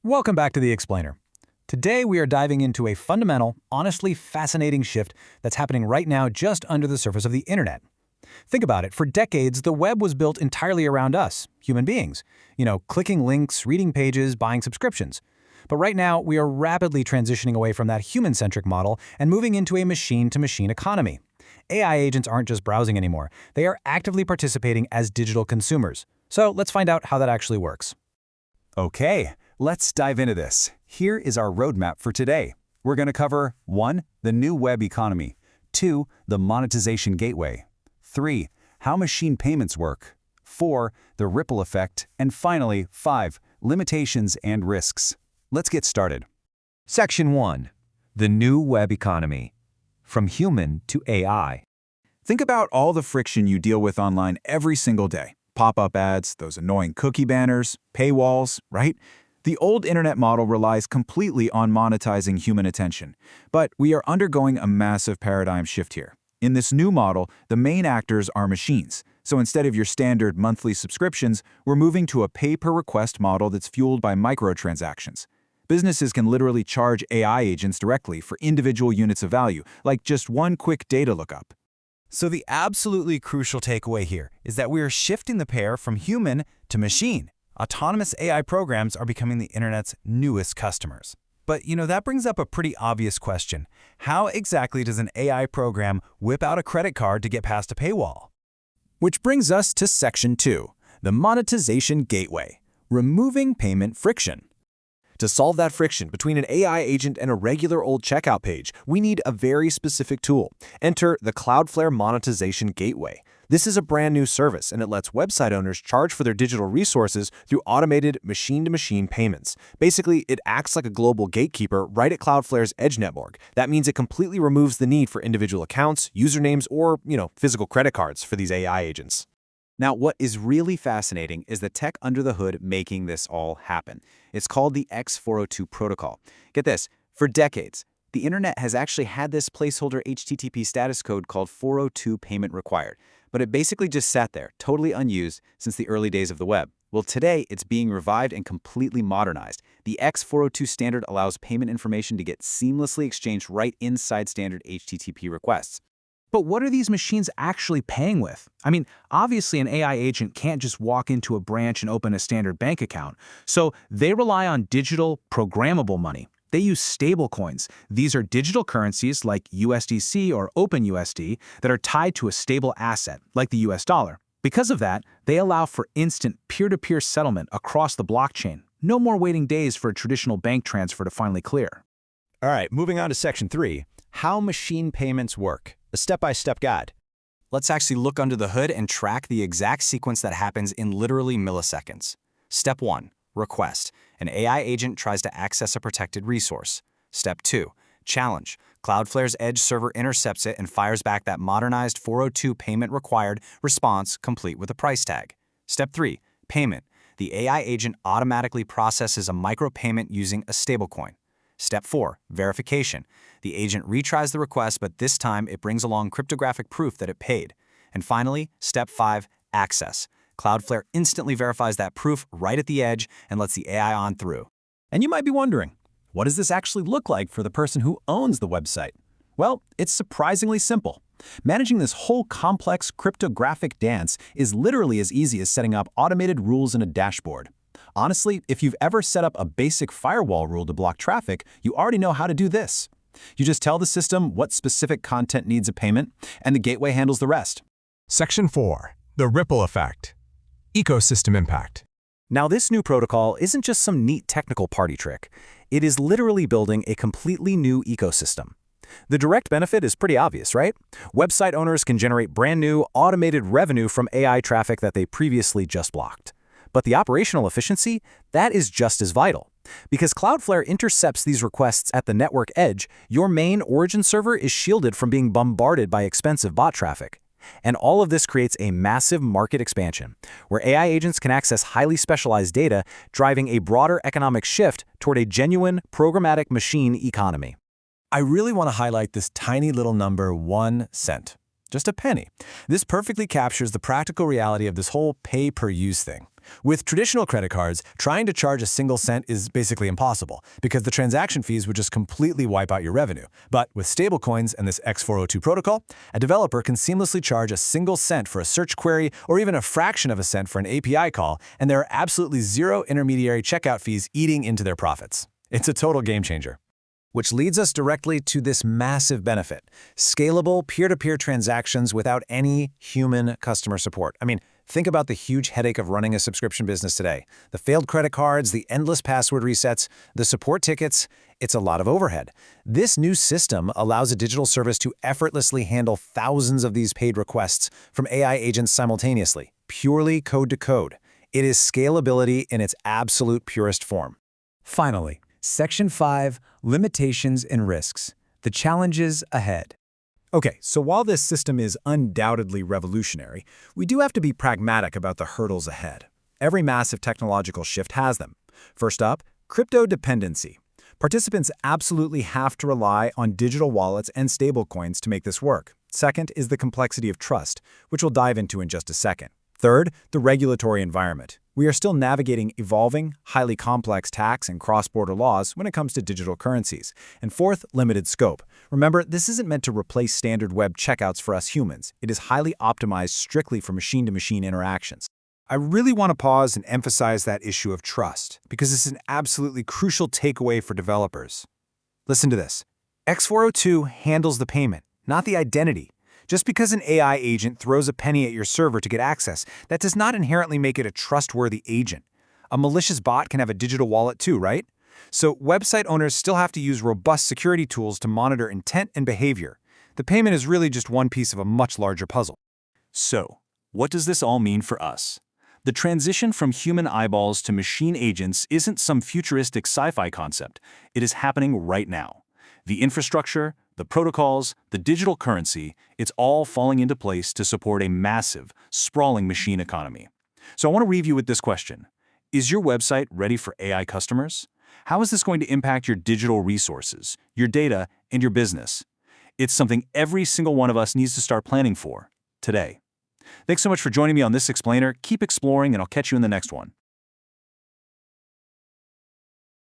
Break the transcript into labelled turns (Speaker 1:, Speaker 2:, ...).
Speaker 1: Welcome back to The Explainer. Today we are diving into a fundamental, honestly fascinating shift that's happening right now just under the surface of the internet. Think about it. For decades, the web was built entirely around us, human beings. Clicking links, reading pages, buying subscriptions. But right now, we are rapidly transitioning away from that human-centric model and moving into a machine-to-machine economy. AI agents aren't just browsing anymore. They are actively participating as digital consumers. So let's find out how that actually works.
Speaker 2: Okay, let's dive into this. Here is our roadmap for today. We're going to cover 1. The new web economy. 2. The monetization gateway. 3. How machine payments work. 4. The ripple effect. And finally, 5. Limitations and risks. Let's get started.
Speaker 3: Section 1. The new web economy. From human to AI.
Speaker 4: Think about all the friction you deal with online every single day. Pop-up ads, those annoying cookie banners, paywalls, right? The old internet model relies completely on monetizing human attention. But we are undergoing a massive paradigm shift here. In this new model, the main actors are machines. So instead of your standard monthly subscriptions, we're moving to a pay-per-request model that's fueled by microtransactions. Businesses can literally charge AI agents directly for individual units of value, like just one quick data lookup.
Speaker 5: So the absolutely crucial takeaway here is that we are shifting the pair from human to machine. Autonomous AI programs are becoming the internet's newest customers. But that brings up a pretty obvious question. How exactly does an AI program whip out a credit card to get past a paywall?
Speaker 6: Which brings us to Section 2, the monetization gateway, removing payment friction. To solve that friction between an AI agent and a regular old checkout page, we need a very specific tool. Enter the Cloudflare Monetization Gateway. This is a brand new service, and it lets website owners charge for their digital resources through automated machine-to-machine payments. Basically, it acts like a global gatekeeper right at Cloudflare's edge network. That means it completely removes the need for individual accounts, usernames, or, physical credit cards for these AI agents.
Speaker 7: Now, what is really fascinating is the tech under the hood making this all happen. It's called the X402 protocol. Get this, for decades, the internet has actually had this placeholder HTTP status code called 402 payment required, but it basically just sat there, totally unused since the early days of the web. Well, today, it's being revived and completely modernized. The X402 standard allows payment information to get seamlessly exchanged right inside standard HTTP requests.
Speaker 1: But what are these machines actually paying with? Obviously an AI agent can't just walk into a branch and open a standard bank account. So they rely on digital, programmable money. They use stablecoins. These are digital currencies like USDC or OpenUSD that are tied to a stable asset, like the US dollar. Because of that, they allow for instant peer-to-peer settlement across the blockchain. No more waiting days for a traditional bank transfer to finally clear.
Speaker 3: All right, moving on to Section 3. How machine payments work. A step-by-step guide.
Speaker 8: Let's actually look under the hood and track the exact sequence that happens in literally milliseconds. Step 1. Request. An AI agent tries to access a protected resource. Step 2. Challenge. Cloudflare's edge server intercepts it and fires back that modernized 402 payment required response complete with a price tag. Step 3. Payment. The AI agent automatically processes a micropayment using a stablecoin. Step 4. Verification. The agent retries the request, but this time it brings along cryptographic proof that it paid. And finally, Step 5. Access. Cloudflare instantly verifies that proof right at the edge and lets the AI on through.
Speaker 6: And you might be wondering, what does this actually look like for the person who owns the website? Well, it's surprisingly simple. Managing this whole complex cryptographic dance is literally as easy as setting up automated rules in a dashboard. Honestly, if you've ever set up a basic firewall rule to block traffic, you already know how to do this. You just tell the system what specific content needs a payment, and the gateway handles the rest.
Speaker 9: Section 4. The ripple effect. Ecosystem impact.
Speaker 6: Now, this new protocol isn't just some neat technical party trick. It is literally building a completely new ecosystem. The direct benefit is pretty obvious, right? Website owners can generate brand new, automated revenue from AI traffic that they previously just blocked. But the operational efficiency, that is just as vital. Because Cloudflare intercepts these requests at the network edge, your main origin server is shielded from being bombarded by expensive bot traffic. And all of this creates a massive market expansion, where AI agents can access highly specialized data, driving a broader economic shift toward a genuine, programmatic machine economy. I really want to highlight this tiny little number, 1 cent. Just a penny. This perfectly captures the practical reality of this whole pay-per-use thing.
Speaker 1: With traditional credit cards, trying to charge a single cent is basically impossible because the transaction fees would just completely wipe out your revenue. But with stablecoins and this X402 protocol, a developer can seamlessly charge a single cent for a search query or even a fraction of a cent for an API call, and there are absolutely zero intermediary checkout fees eating into their profits. It's a total game changer. Which leads us directly to this massive benefit: scalable peer-to-peer transactions without any human customer support. I mean, think about the huge headache of running a subscription business today. The failed credit cards, the endless password resets, the support tickets. It's a lot of overhead. This new system allows a digital service to effortlessly handle thousands of these paid requests from AI agents simultaneously, purely code to code. It is scalability in its absolute purest form.
Speaker 2: Finally, Section 5, Limitations and Risks. The challenges ahead. Okay, so while this system is undoubtedly revolutionary, we do have to be pragmatic about the hurdles ahead. Every massive technological shift has them. First up, crypto dependency. Participants absolutely have to rely on digital wallets and stablecoins to make this work. Second is the complexity of trust, which we'll dive into in just a second. Third, the regulatory environment. We are still navigating evolving, highly complex tax and cross-border laws when it comes to digital currencies. And fourth, limited scope. Remember, this isn't meant to replace standard web checkouts for us humans. It is highly optimized strictly for machine-to-machine interactions.
Speaker 4: I really want to pause and emphasize that issue of trust, because it's an absolutely crucial takeaway for developers. Listen to this. X402 handles the payment, not the identity. Just because an AI agent throws a penny at your server to get access, that does not inherently make it a trustworthy agent. A malicious bot can have a digital wallet too, right? So website owners still have to use robust security tools to monitor intent and behavior. The payment is really just one piece of a much larger puzzle.
Speaker 10: So, what does this all mean for us? The transition from human eyeballs to machine agents isn't some futuristic sci-fi concept. It is happening right now. The infrastructure, the protocols, the digital currency, it's all falling into place to support a massive, sprawling machine economy. So I want to leave you with this question. Is your website ready for AI customers? How is this going to impact your digital resources, your data, and your business? It's something every single one of us needs to start planning for today. Thanks so much for joining me on this explainer. Keep exploring, and I'll catch you in the next one.